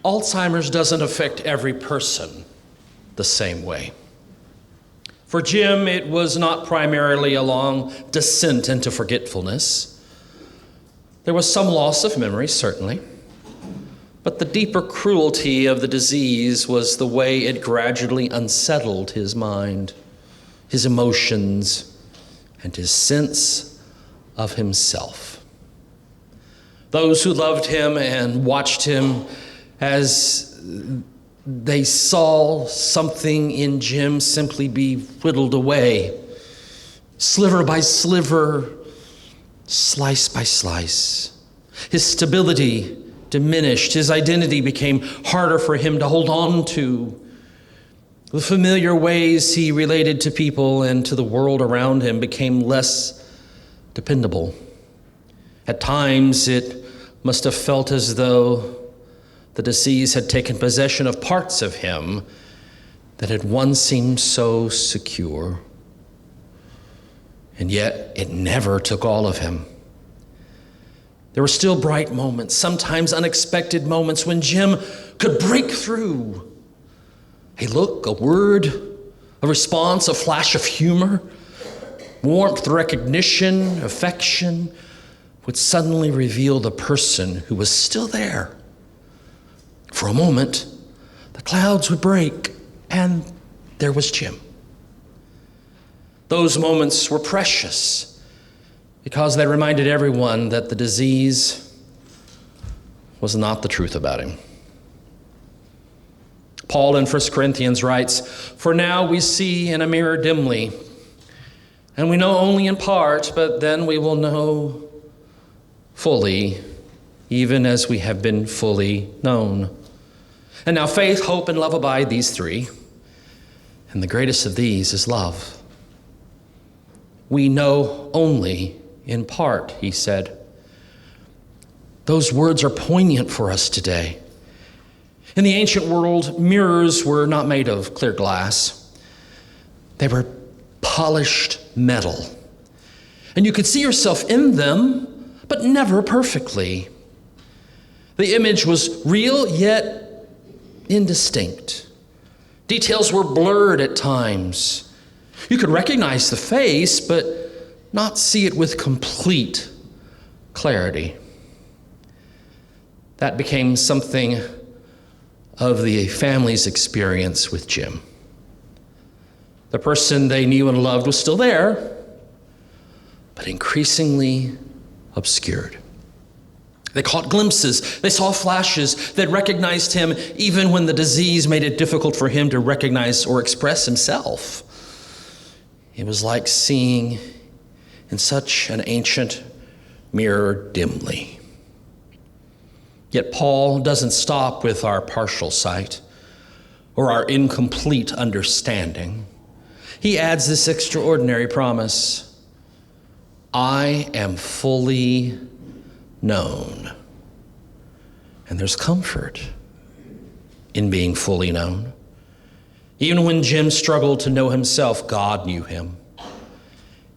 Alzheimer's doesn't affect every person the same way. For Jim, it was not primarily a long descent into forgetfulness. There was some loss of memory, certainly, but the deeper cruelty of the disease was the way it gradually unsettled his mind, his emotions, and his sense of himself. Those who loved him and watched him as they saw something in Jim simply be whittled away, sliver by sliver, slice by slice. His stability diminished. His identity became harder for him to hold on to. The familiar ways he related to people and to the world around him became less dependable. At times, it must have felt as though the disease had taken possession of parts of him that had once seemed so secure. And yet, it never took all of him. There were still bright moments, sometimes unexpected moments, when Jim could break through. A look, a word, a response, a flash of humor, warmth, recognition, affection would suddenly reveal the person who was still there. For a moment, the clouds would break, and there was Jim. Those moments were precious because they reminded everyone that the disease was not the truth about him. Paul in 1 Corinthians writes, "For now we see in a mirror dimly, and we know only in part, but then we will know fully, even as we have been fully known. And now faith, hope, and love abide, these three, and the greatest of these is love. We know only in part," he said. Those words are poignant for us today. In the ancient world, mirrors were not made of clear glass. They were polished metal. And you could see yourself in them, but never perfectly. The image was real, yet indistinct. Details were blurred at times. You could recognize the face, but not see it with complete clarity. That became something of the family's experience with Jim. The person they knew and loved was still there, but increasingly obscured. They caught glimpses, they saw flashes that recognized him even when the disease made it difficult for him to recognize or express himself. It was like seeing in such an ancient mirror dimly. Yet Paul doesn't stop with our partial sight or our incomplete understanding. He adds this extraordinary promise: I am fully known. And there's comfort in being fully known. Even when Jim struggled to know himself, God knew him.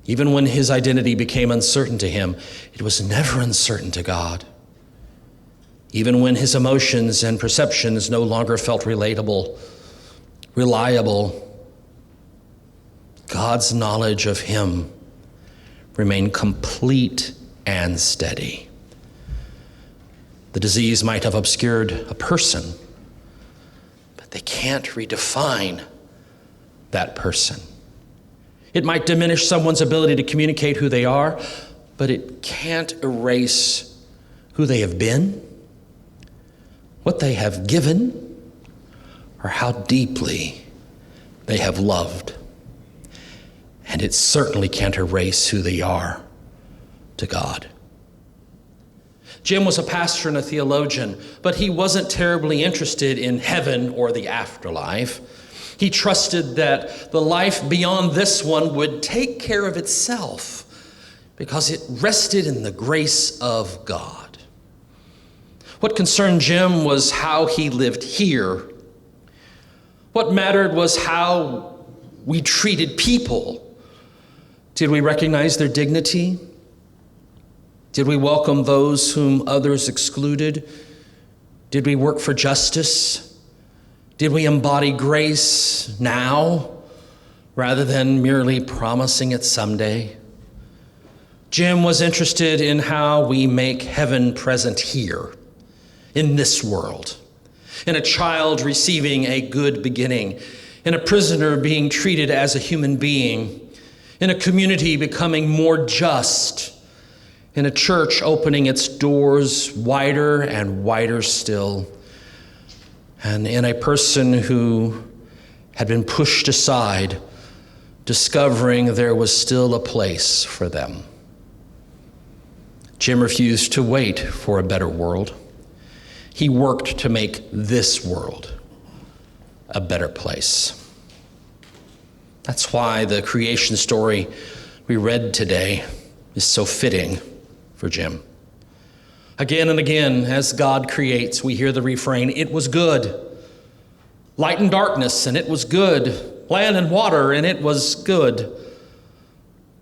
Even when his identity became uncertain to him, it was never uncertain to God. Even when his emotions and perceptions no longer felt relatable, reliable, God's knowledge of him remained complete and steady. The disease might have obscured a person, but they can't redefine that person. It might diminish someone's ability to communicate who they are, but it can't erase who they have been, what they have given, or how deeply they have loved. And it certainly can't erase who they are to God. Jim was a pastor and a theologian, but he wasn't terribly interested in heaven or the afterlife. He trusted that the life beyond this one would take care of itself because it rested in the grace of God. What concerned Jim was how he lived here. What mattered was how we treated people. Did we recognize their dignity? Did we welcome those whom others excluded? Did we work for justice? Did we embody grace now rather than merely promising it someday? Jim was interested in how we make heaven present here, in this world, in a child receiving a good beginning, in a prisoner being treated as a human being, in a community becoming more just, in a church opening its doors wider and wider still, and in a person who had been pushed aside, discovering there was still a place for them. Jim refused to wait for a better world. He worked to make this world a better place. That's why the creation story we read today is so fitting for Jim. Again and again, as God creates, we hear the refrain, "It was good." Light and darkness, and it was good. Land and water, and it was good.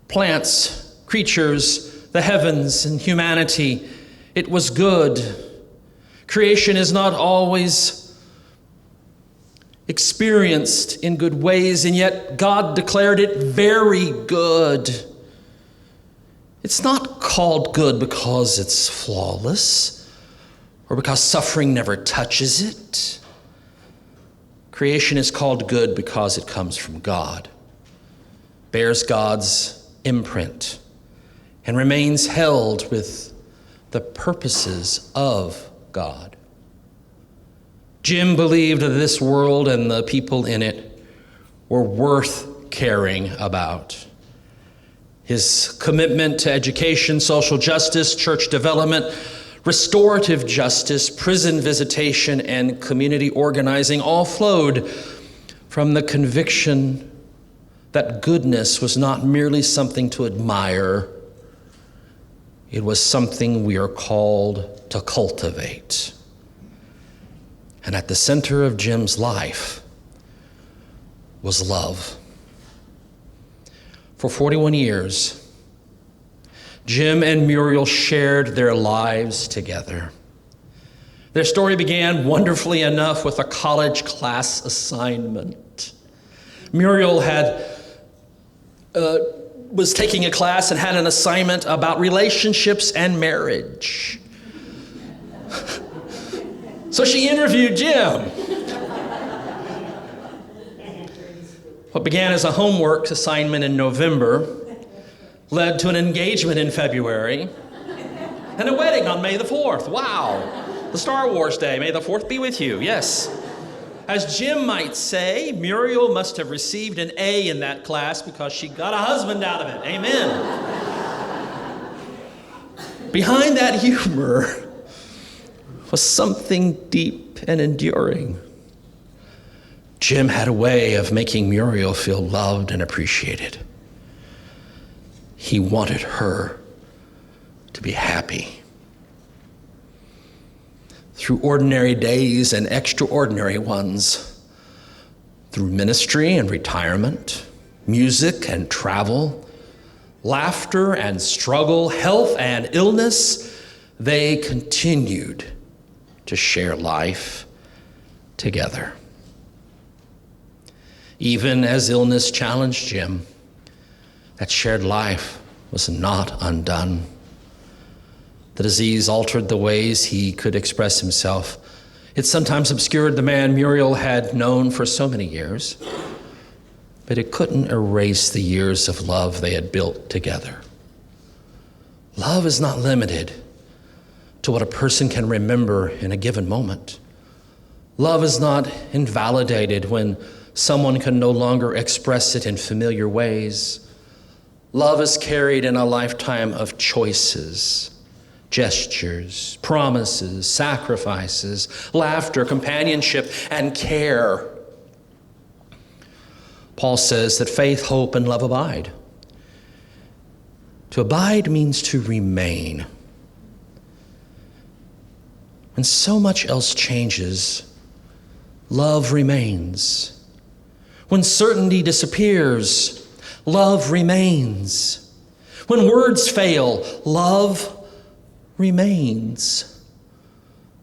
Plants, creatures, the heavens, and humanity, it was good. Creation is not always experienced in good ways, and yet God declared it very good. It's not called good because it's flawless or because suffering never touches it. Creation is called good because it comes from God, bears God's imprint, and remains held with the purposes of God. Jim believed that this world and the people in it were worth caring about. His commitment to education, social justice, church development, restorative justice, prison visitation, and community organizing all flowed from the conviction that goodness was not merely something to admire, it was something we are called to cultivate. And at the center of Jim's life was love. For 41 years, Jim and Muriel shared their lives together. Their story began wonderfully enough with a college class assignment. Muriel was taking a class and had an assignment about relationships and marriage. So she interviewed Jim. What began as a homework assignment in November led to an engagement in February and a wedding on May the 4th. Wow. The Star Wars Day. May the 4th be with you. Yes. As Jim might say, Muriel must have received an A in that class because she got a husband out of it. Amen. Behind that humor was something deep and enduring. Jim had a way of making Muriel feel loved and appreciated. He wanted her to be happy. Through ordinary days and extraordinary ones, through ministry and retirement, music and travel, laughter and struggle, health and illness, they continued to share life together. Even as illness challenged Jim, that shared life was not undone. The disease altered the ways he could express himself. It sometimes obscured the man Muriel had known for so many years, but it couldn't erase the years of love they had built together. Love is not limited to what a person can remember in a given moment. Love is not invalidated when someone can no longer express it in familiar ways. Love is carried in a lifetime of choices, gestures, promises, sacrifices, laughter, companionship, and care. Paul says that faith, hope, and love abide. To abide means to remain. When so much else changes, love remains. When certainty disappears, love remains. When words fail, love remains.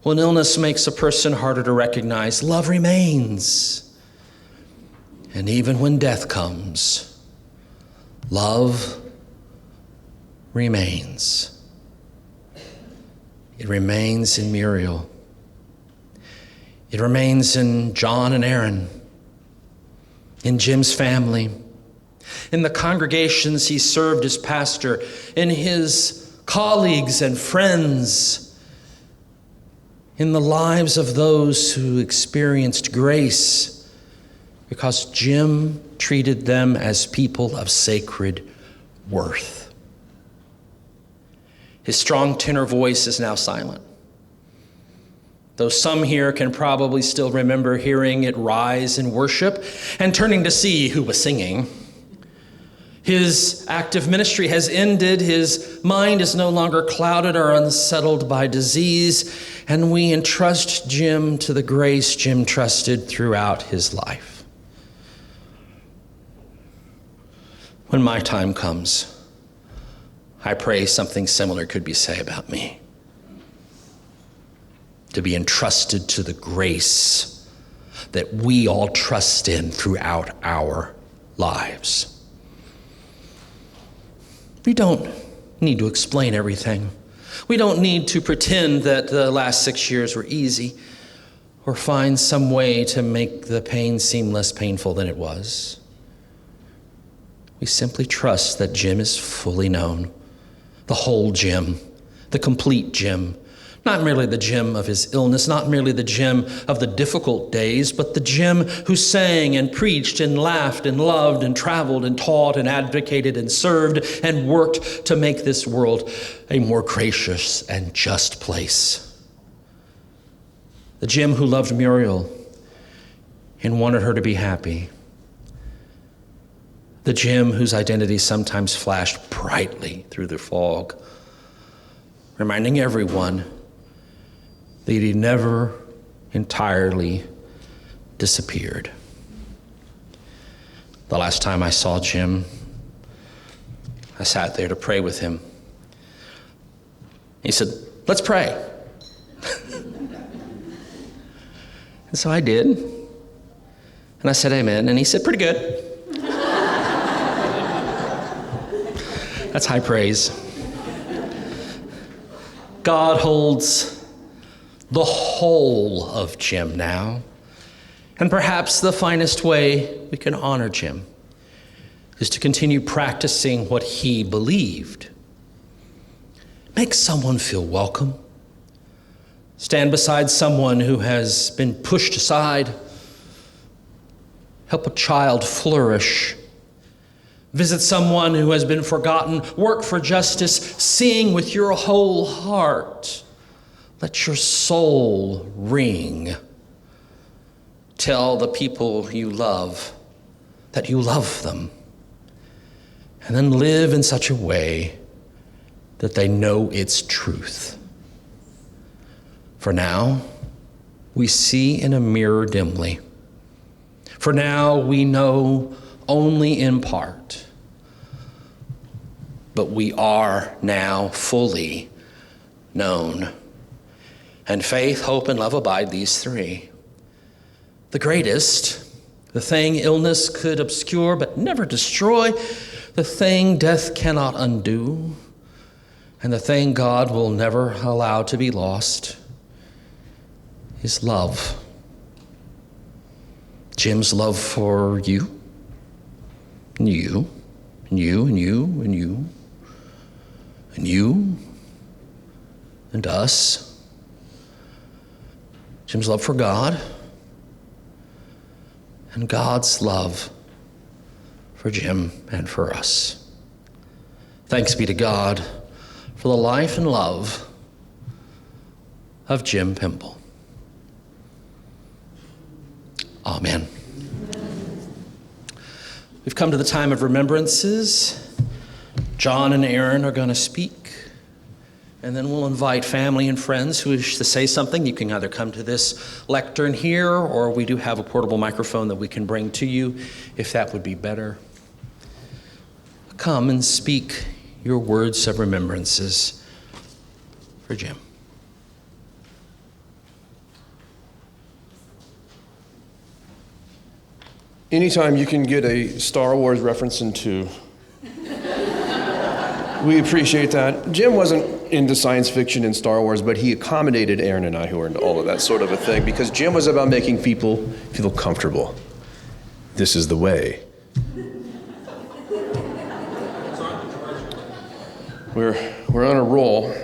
When illness makes a person harder to recognize, love remains. And even when death comes, love remains. It remains in Muriel. It remains in John and Aaron, in Jim's family, in the congregations he served as pastor, in his colleagues and friends, in the lives of those who experienced grace, because Jim treated them as people of sacred worth. His strong tenor voice is now silent, though some here can probably still remember hearing it rise in worship and turning to see who was singing. His active ministry has ended. His mind is no longer clouded or unsettled by disease, and we entrust Jim to the grace Jim trusted throughout his life. When my time comes, I pray something similar could be said about me. To be entrusted to the grace that we all trust in throughout our lives. We don't need to explain everything. We don't need to pretend that the last 6 years were easy or find some way to make the pain seem less painful than it was. We simply trust that Jim is fully known, the whole Jim, the complete Jim, not merely the Jim of his illness, not merely the Jim of the difficult days, but the Jim who sang and preached and laughed and loved and traveled and taught and advocated and served and worked to make this world a more gracious and just place. The Jim who loved Muriel and wanted her to be happy. The Jim whose identity sometimes flashed brightly through the fog, reminding everyone that he never entirely disappeared. The last time I saw Jim, I sat there to pray with him. He said, "Let's pray." And so I did. And I said, "Amen." And he said, "Pretty good." That's high praise. God holds the whole of Jim now. And perhaps the finest way we can honor Jim is to continue practicing what he believed. Make someone feel welcome. Stand beside someone who has been pushed aside. Help a child flourish. Visit someone who has been forgotten. Work for justice. Sing with your whole heart. Let your soul ring. Tell the people you love that you love them. And then live in such a way that they know its truth. For now, we see in a mirror dimly. For now, we know only in part. But we are now fully known. And faith, hope, and love abide, these three. The greatest, the thing illness could obscure but never destroy, the thing death cannot undo, and the thing God will never allow to be lost, is love. Jim's love for you, and you, and you, and you, and you, and you, and us. Jim's love for God, and God's love for Jim and for us. Thanks be to God for the life and love of Jim Pemble. Amen. We've come to the time of remembrances. John and Aaron are going to speak, and then we'll invite family and friends who wish to say something. You can either come to this lectern here, or we do have a portable microphone that we can bring to you, if that would be better. Come and speak your words of remembrances for Jim. Anytime you can get a Star Wars reference into, we appreciate that. Jim wasn't into science fiction and Star Wars, but he accommodated Aaron and I, who were into all of that sort of a thing, because Jim was about making people feel comfortable. This is the way. We're on a roll.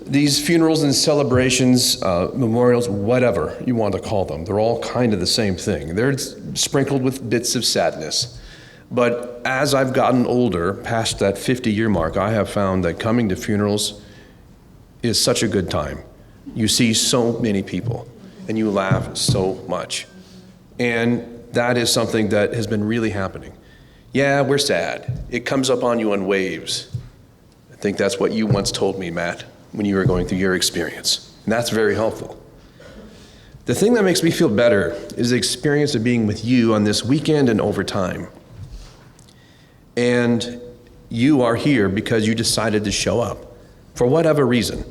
These funerals and celebrations, memorials, whatever you want to call them, they're all kind of the same thing. They're sprinkled with bits of sadness. But as I've gotten older, past that 50-year mark, I have found that coming to funerals is such a good time. You see so many people, and you laugh so much. And that is something that has been really happening. Yeah, we're sad. It comes up on you in waves. I think that's what you once told me, Matt, when you were going through your experience. And that's very helpful. The thing that makes me feel better is the experience of being with you on this weekend and over time. And you are here because you decided to show up, for whatever reason.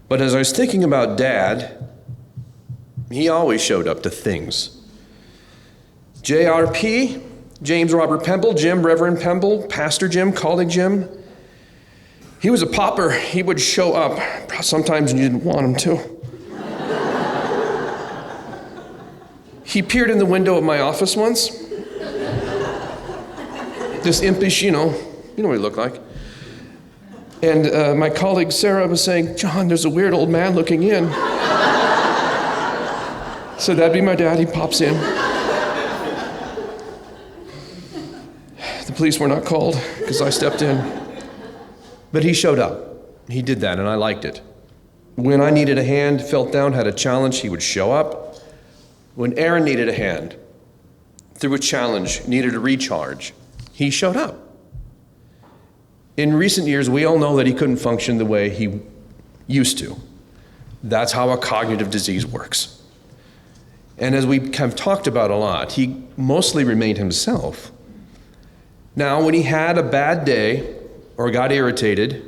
But as I was thinking about Dad, he always showed up to things. JRP, James Robert Pemble, Jim, Reverend Pemble, Pastor Jim, colleague Jim. He was a pauper. He would show up sometimes when you didn't want him to. He peered in the window of my office once. This impish, you know what he looked like. And my colleague Sarah was saying, "John, there's a weird old man looking in." So that'd be my dad. He pops in. The police were not called because I stepped in. But he showed up. He did that, and I liked it. When I needed a hand, felt down, had a challenge, he would show up. When Aaron needed a hand, through a challenge, needed a recharge, he showed up. In recent years, we all know that he couldn't function the way he used to. That's how a cognitive disease works. And as we have talked about a lot, he mostly remained himself. Now, when he had a bad day or got irritated,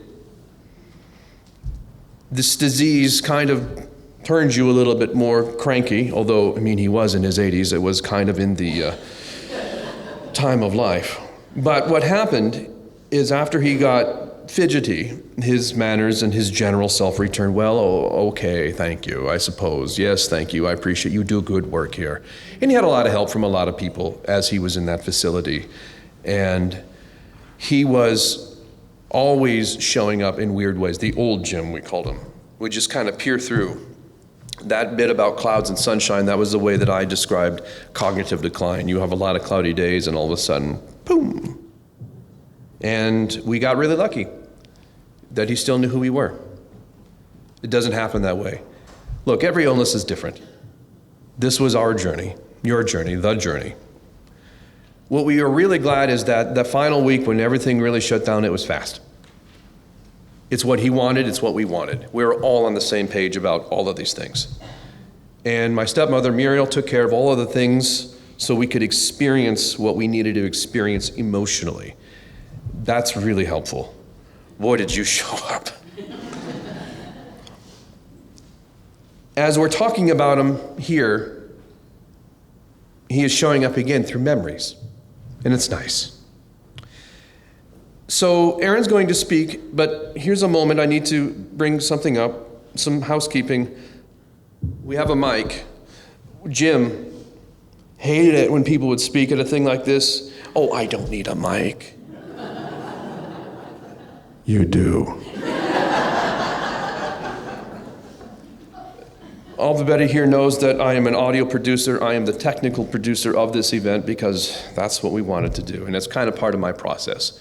this disease kind of turns you a little bit more cranky, although, he was in his 80s. It was kind of in the time of life. But what happened is after he got fidgety, his manners and his general self returned. Well, okay, thank you, I suppose. Yes, thank you, I appreciate you do good work here. And he had a lot of help from a lot of people as he was in that facility. And he was always showing up in weird ways. The old Jim, we called him, would just kind of peer through. That bit about clouds and sunshine, that was the way that I described cognitive decline. You have a lot of cloudy days and all of a sudden, boom. And we got really lucky that he still knew who we were. It doesn't happen that way. Look, every illness is different. This was our journey, your journey, the journey. What we are really glad is that the final week when everything really shut down, it was fast. It's what he wanted, it's what we wanted. We were all on the same page about all of these things. And my stepmother, Muriel, took care of all of the things so we could experience what we needed to experience emotionally. That's really helpful. Boy, did you show up. As we're talking about him here, he is showing up again through memories, and it's nice. So Aaron's going to speak, but here's a moment I need to bring something up, some housekeeping. We have a mic. Jim hated it when people would speak at a thing like this. Oh, I don't need a mic. You do. Everybody here knows that I am an audio producer. I am the technical producer of this event because that's what we wanted to do, and it's kind of part of my process.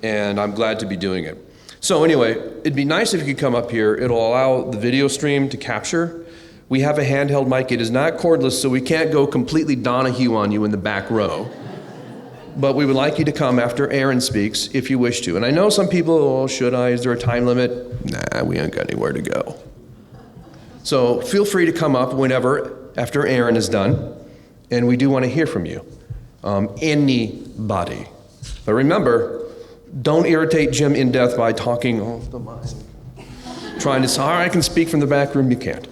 And I'm glad to be doing it. So anyway, it'd be nice if you could come up here. It'll allow the video stream to capture. We have a handheld mic. It is not cordless, so we can't go completely Donahue on you in the back row. But we would like you to come after Aaron speaks, if you wish to. And I know some people, oh, should I? Is there a time limit? Nah, we ain't got anywhere to go. So feel free to come up whenever, after Aaron is done. And we do want to hear from you. Anybody. But remember, don't irritate Jim in death by talking off the mind. Trying to say, I can speak from the back room, you can't.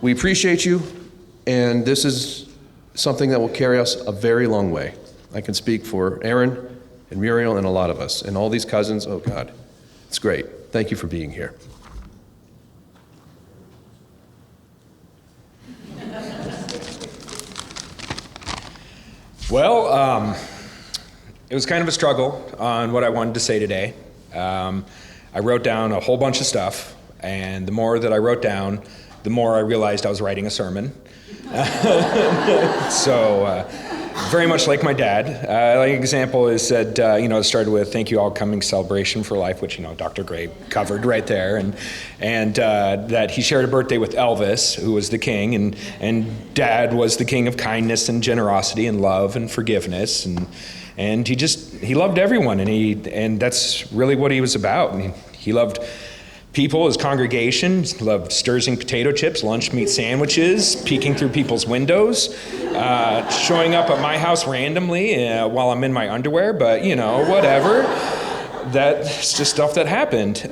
We appreciate you, and this is something that will carry us a very long way. I can speak for Aaron and Muriel and a lot of us, and all these cousins. Oh God, it's great. Thank you for being here. Well, it was kind of a struggle on what I wanted to say today. I wrote down a whole bunch of stuff, and the more that I wrote down, the more I realized I was writing a sermon. So, very much like my dad. Like an example is that, it started with "Thank you all coming celebration for life," which, Dr. Gray covered right there, and that he shared a birthday with Elvis, who was the king, and Dad was the king of kindness and generosity and love and forgiveness, and he loved everyone, and that's really what he was about. I mean, he loved people, his congregation, loved Sturzing potato chips, lunch meat sandwiches, peeking through people's windows, showing up at my house randomly while I'm in my underwear, but whatever. That's just stuff that happened.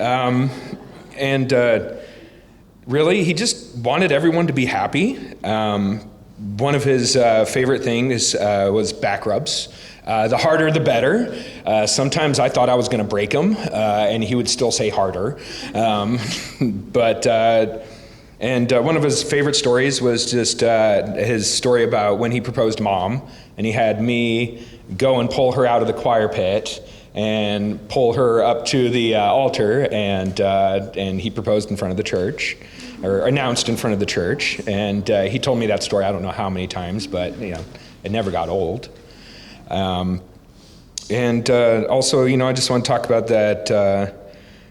Really, he just wanted everyone to be happy. One of his favorite things was back rubs. The harder, the better. Sometimes I thought I was going to break him, and he would still say harder. But one of his favorite stories was just his story about when he proposed Mom, and he had me go and pull her out of the choir pit and pull her up to the altar, and he proposed in front of the church, or announced in front of the church. And he told me that story I don't know how many times, but it never got old. Also, I just want to talk about that,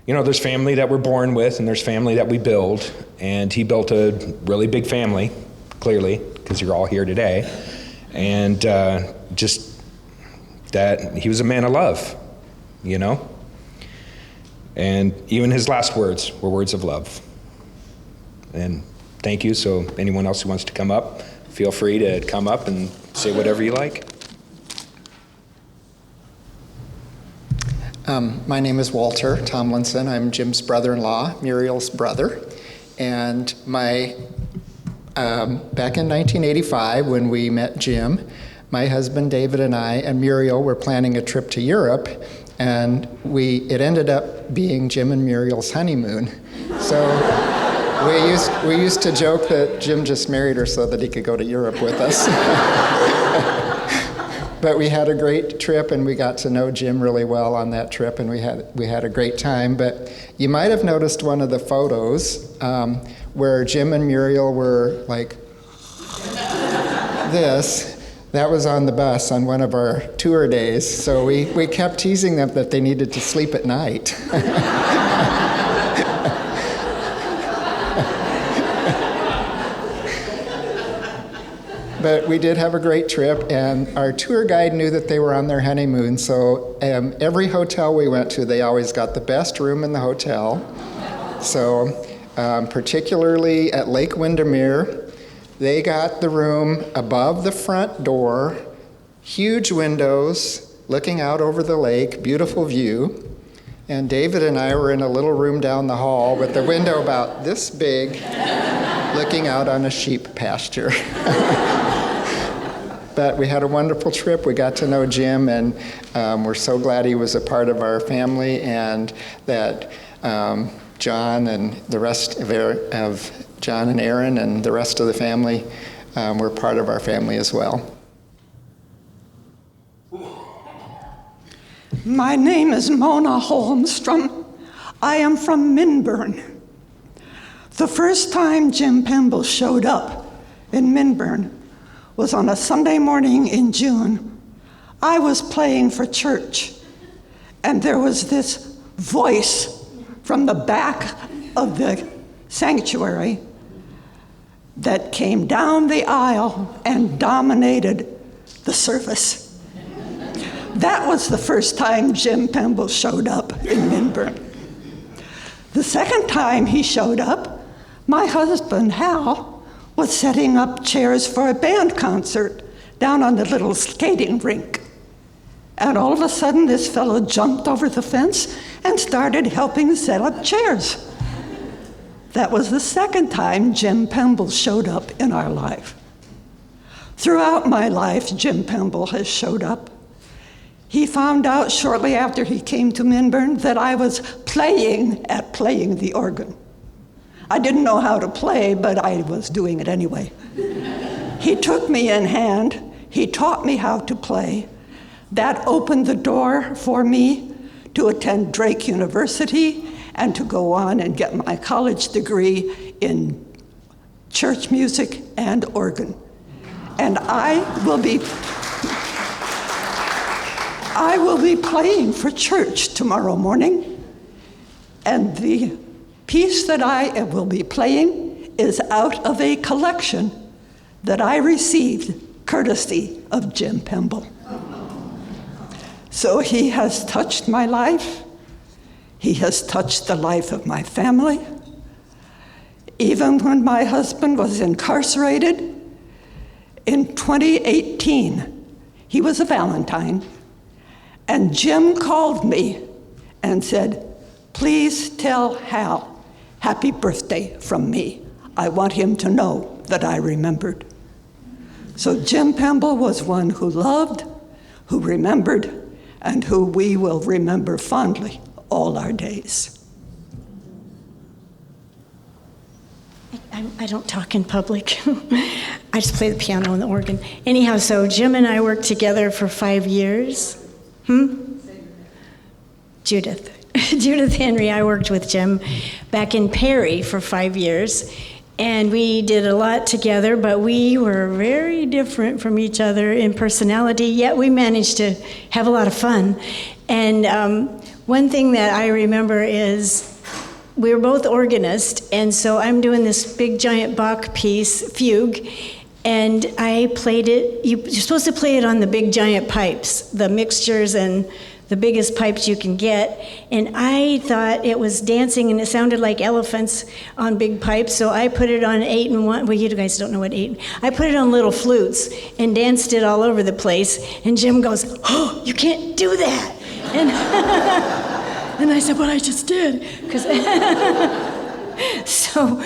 there's family that we're born with, and there's family that we build, and he built a really big family, clearly, because you're all here today, and just that he was a man of love, and even his last words were words of love. And thank you. So anyone else who wants to come up, feel free to come up and say whatever you like. My name is Walter Tomlinson. I'm Jim's brother-in-law, Muriel's brother. And back in 1985, when we met Jim, my husband David and I and Muriel were planning a trip to Europe, and it ended up being Jim and Muriel's honeymoon. So we used to joke that Jim just married her so that he could go to Europe with us. But we had a great trip, and we got to know Jim really well on that trip, and we had a great time. But you might have noticed one of the photos where Jim and Muriel were like this. That was on the bus on one of our tour days. So we kept teasing them that they needed to sleep at night. But we did have a great trip, and our tour guide knew that they were on their honeymoon, so every hotel we went to, they always got the best room in the hotel. So particularly at Lake Windermere, they got the room above the front door, huge windows, looking out over the lake, beautiful view. And David and I were in a little room down the hall with the window about this big, looking out on a sheep pasture. But we had a wonderful trip. We got to know Jim, and we're so glad he was a part of our family, and that John and the rest of John and Aaron and the rest of the family were part of our family as well. My name is Mona Holmstrom. I am from Minburn. The first time Jim Pemble showed up in Minburn was on a Sunday morning in June. I was playing for church, and there was this voice from the back of the sanctuary that came down the aisle and dominated the service. That was the first time Jim Pemble showed up in Minburn. The second time he showed up, my husband, Hal, was setting up chairs for a band concert down on the little skating rink. And all of a sudden, this fellow jumped over the fence and started helping set up chairs. That was the second time Jim Pemble showed up in our life. Throughout my life, Jim Pemble has showed up. He found out shortly after he came to Minburn that I was playing the organ. I didn't know how to play, but I was doing it anyway. He took me in hand. He taught me how to play. That opened the door for me to attend Drake University and to go on and get my college degree in church music and organ. And I will be playing for church tomorrow morning. And the piece that I will be playing is out of a collection that I received courtesy of Jim Pemble. So he has touched my life. He has touched the life of my family. Even when my husband was incarcerated in 2018, he was a Valentine, and Jim called me and said, "Please tell Hal, happy birthday from me. I want him to know that I remembered." So Jim Pemble was one who loved, who remembered, and who we will remember fondly all our days. I don't talk in public. I just play the piano and the organ. Anyhow, so Jim and I worked together for 5 years. Judith. Judith Henry, I worked with Jim back in Perry for 5 years. And we did a lot together, but we were very different from each other in personality, yet we managed to have a lot of fun. And one thing that I remember is we were both organists, and so I'm doing this big giant Bach piece, fugue, and I played it. You're supposed to play it on the big giant pipes, the mixtures and the biggest pipes you can get, and I thought it was dancing and it sounded like elephants on big pipes, so I put it on 8-in-1. Well, you guys don't know what 8. I put it on little flutes and danced it all over the place, and Jim goes, "Oh, you can't do that." And, and I said, "Well, I just did." So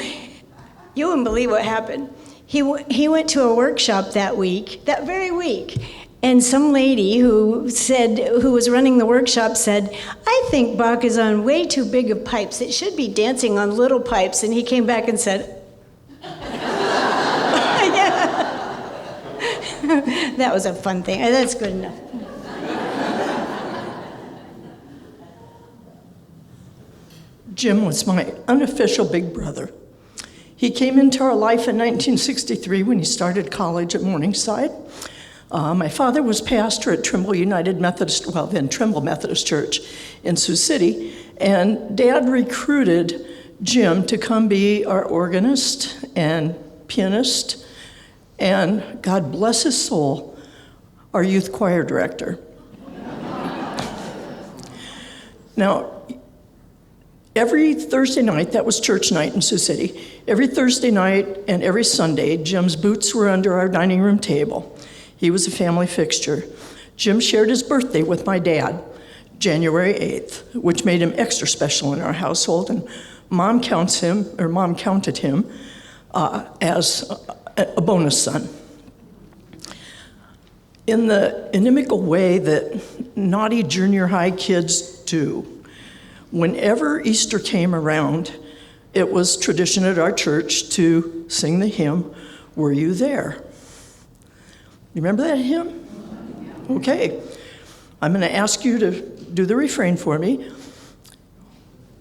you wouldn't believe what happened. He went to a workshop that very week, and some lady who was running the workshop said, "I think Bach is on way too big of pipes. It should be dancing on little pipes." And he came back and said, that was a fun thing. That's good enough. Jim was my unofficial big brother. He came into our life in 1963 when he started college at Morningside. My father was pastor at Trimble Methodist Church in Sioux City, and Dad recruited Jim to come be our organist and pianist, and God bless his soul, our youth choir director. Now, every Thursday night, that was church night in Sioux City, every Thursday night and every Sunday, Jim's boots were under our dining room table. He was a family fixture. Jim shared his birthday with my dad, January 8th, which made him extra special in our household, and Mom counted him as a bonus son. In the inimical way that naughty junior high kids do, whenever Easter came around, it was tradition at our church to sing the hymn, "Were You There?" You remember that hymn? Okay. I'm going to ask you to do the refrain for me.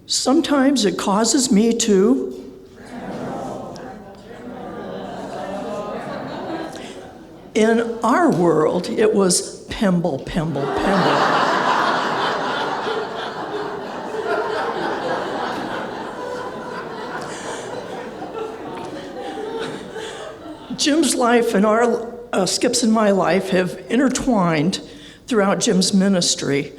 Sometimes it causes me to... In our world, it was Pemble, Pemble, Pemble. Jim's life and our Skip's and my life have intertwined throughout Jim's ministry.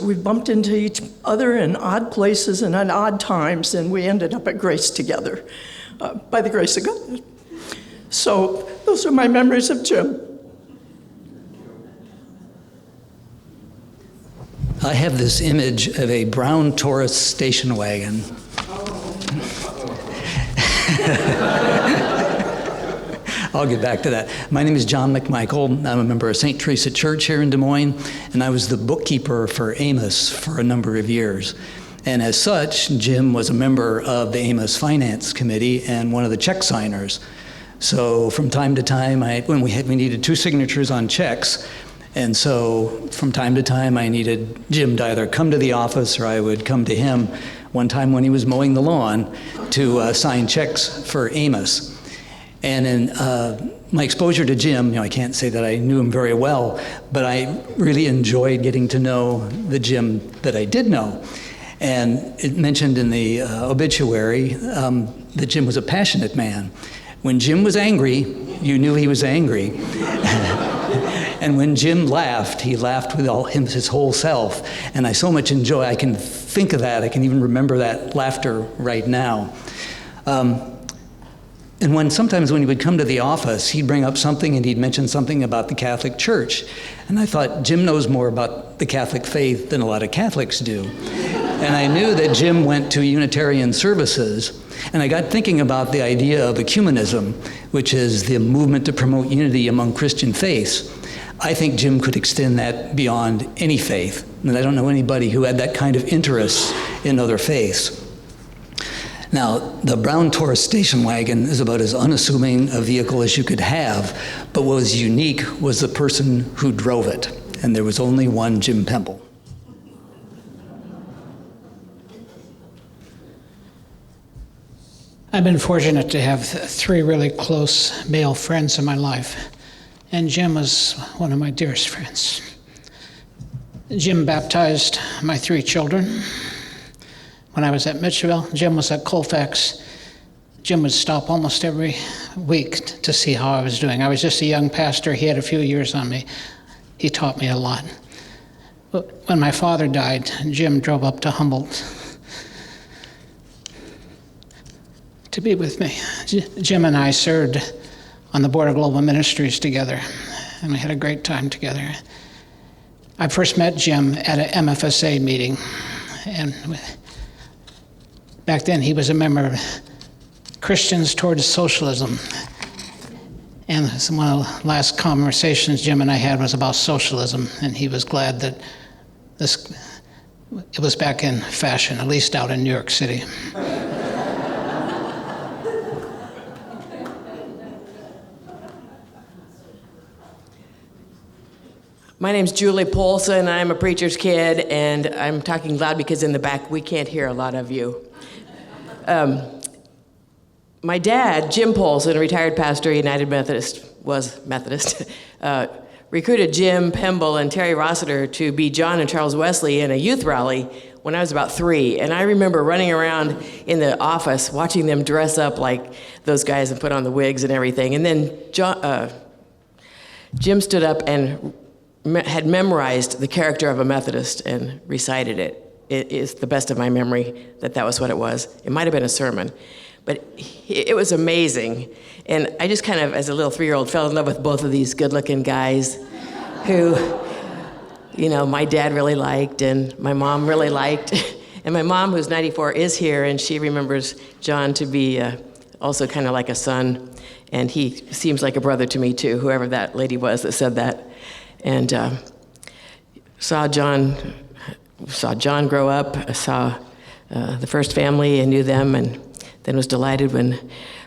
We bumped into each other in odd places and at odd times, and we ended up at Grace together, by the grace of God. So those are my memories of Jim. I have this image of a brown Taurus station wagon. I'll get back to that. My name is John McMichael. I'm a member of St. Teresa Church here in Des Moines, and I was the bookkeeper for Amos for a number of years. And as such, Jim was a member of the Amos Finance Committee and one of the check signers. So from time to time, when we needed 2 signatures on checks, and so from time to time, I needed Jim to either come to the office or I would come to him one time when he was mowing the lawn to sign checks for Amos. And in my exposure to Jim, I can't say that I knew him very well, but I really enjoyed getting to know the Jim that I did know. And it mentioned in the obituary that Jim was a passionate man. When Jim was angry, you knew he was angry. And when Jim laughed, he laughed with his whole self. And I so much enjoy, I can think of that, I can even remember that laughter right now. And sometimes when he would come to the office, he'd bring up something and he'd mention something about the Catholic Church. And I thought, Jim knows more about the Catholic faith than a lot of Catholics do. And I knew that Jim went to Unitarian services. And I got thinking about the idea of ecumenism, which is the movement to promote unity among Christian faiths. I think Jim could extend that beyond any faith. And I don't know anybody who had that kind of interest in other faiths. Now, the brown Taurus station wagon is about as unassuming a vehicle as you could have, but what was unique was the person who drove it. And there was only one Jim Pemble. I've been fortunate to have 3 really close male friends in my life, and Jim was one of my dearest friends. Jim baptized my 3 children. When I was at Mitchellville, Jim was at Colfax. Jim would stop almost every week to see how I was doing. I was just a young pastor. He had a few years on me. He taught me a lot. But when my father died, Jim drove up to Humboldt to be with me. Jim and I served on the Board of Global Ministries together, and we had a great time together. I first met Jim at an MFSA meeting, and back then he was a member of Christians Towards Socialism. And one of the last conversations Jim and I had was about socialism, and he was glad that it was back in fashion, at least out in New York City. My name's Julie Polson. I'm a preacher's kid, and I'm talking loud because in the back we can't hear a lot of you. My dad, Jim Polson, a retired pastor, United Methodist, was Methodist, recruited Jim Pemble and Terry Rossiter to be John and Charles Wesley in a youth rally when I was about 3. And I remember running around in the office watching them dress up like those guys and put on the wigs and everything. And then Jim stood up and had memorized the character of a Methodist and recited it. It is the best of my memory that was what it was. It might have been a sermon, but it was amazing. And I just kind of, as a little 3-year-old, fell in love with both of these good-looking guys who, my dad really liked and my mom really liked. And my mom, who's 94, is here, and she remembers John to be also kind of like a son. And he seems like a brother to me, too, whoever that lady was that said that. And saw John grow up. I saw the first family and knew them, and then was delighted when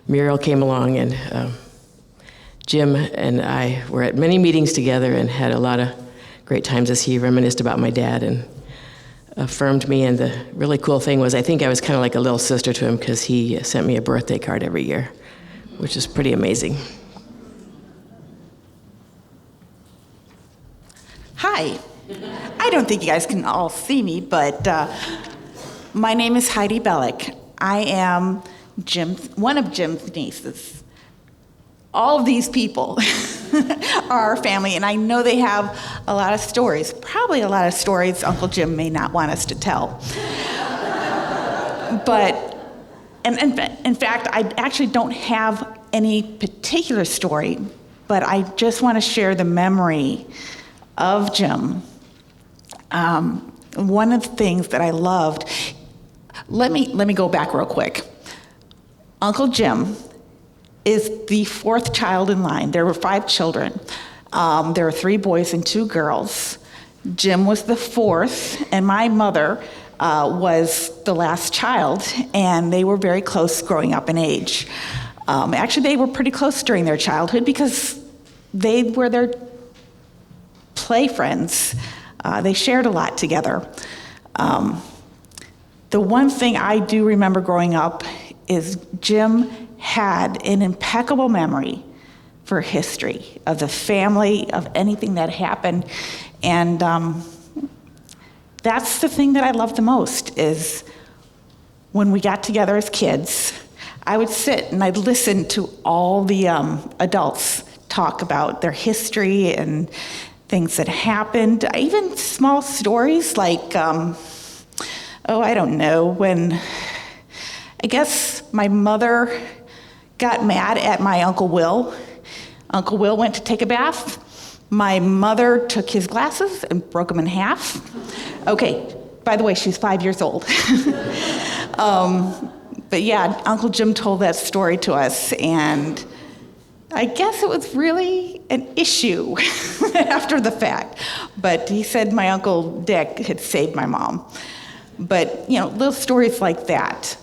Muriel came along. And Jim and I were at many meetings together and had a lot of great times as he reminisced about my dad and affirmed me. And the really cool thing was I think I was kind of like a little sister to him because he sent me a birthday card every year, which is pretty amazing. Hi. I don't think you guys can all see me, but my name is Heidi Bellick. I am one of Jim's nieces. All of these people are our family, and I know they have a lot of stories, probably a lot of stories Uncle Jim may not want us to tell. But, and in fact, I actually don't have any particular story, but I just want to share the memory of Jim. One of the things that I loved, let me go back real quick. Uncle Jim is the fourth child in line. There were 5 children. There were 3 boys and 2 girls. Jim was the fourth, and my mother was the last child, and they were very close growing up in age. Actually, they were pretty close during their childhood because they were their play friends. They shared a lot together. The one thing I do remember growing up is Jim had an impeccable memory for history of the family, of anything that happened. And that's the thing that I love the most, is when we got together as kids, I would sit and I'd listen to all the adults talk about their history and things that happened, even small stories like, I don't know, when I guess my mother got mad at my Uncle Will. Uncle Will went to take a bath. My mother took his glasses and broke them in half. Okay, by the way, she's 5 years old. But yeah, Uncle Jim told that story to us, and I guess it was really an issue after the fact. But he said my Uncle Dick had saved my mom. But, little stories like that.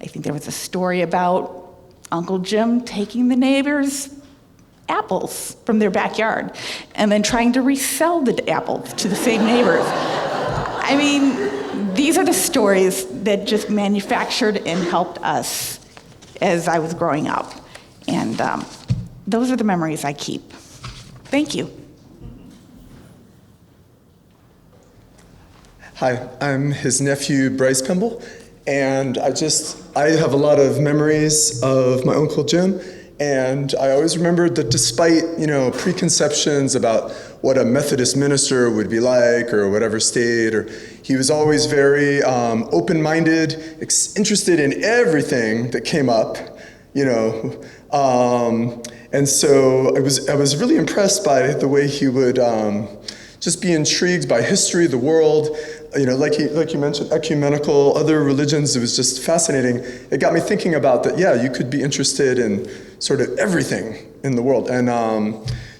I think there was a story about Uncle Jim taking the neighbors' apples from their backyard and then trying to resell the apples to the same neighbors. I mean, these are the stories that just manufactured and helped us as I was growing up. And those are the memories I keep. Thank you. Hi, I'm his nephew, Bryce Pemble, and I have a lot of memories of my Uncle Jim, and I always remembered that despite, preconceptions about what a Methodist minister would be like or whatever state, he was always very open-minded, interested in everything that came up, and so I was really impressed by the way he would just be intrigued by history, the world, like you mentioned, ecumenical, other religions. It was just fascinating. It got me thinking about that, you could be interested in sort of everything in the world. And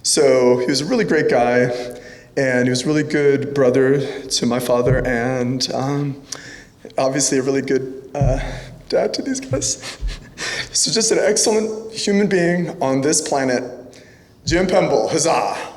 so he was a really great guy, and he was a really good brother to my father, and obviously a really good dad to these guys. So just an excellent human being on this planet. Jim Pemble, huzzah!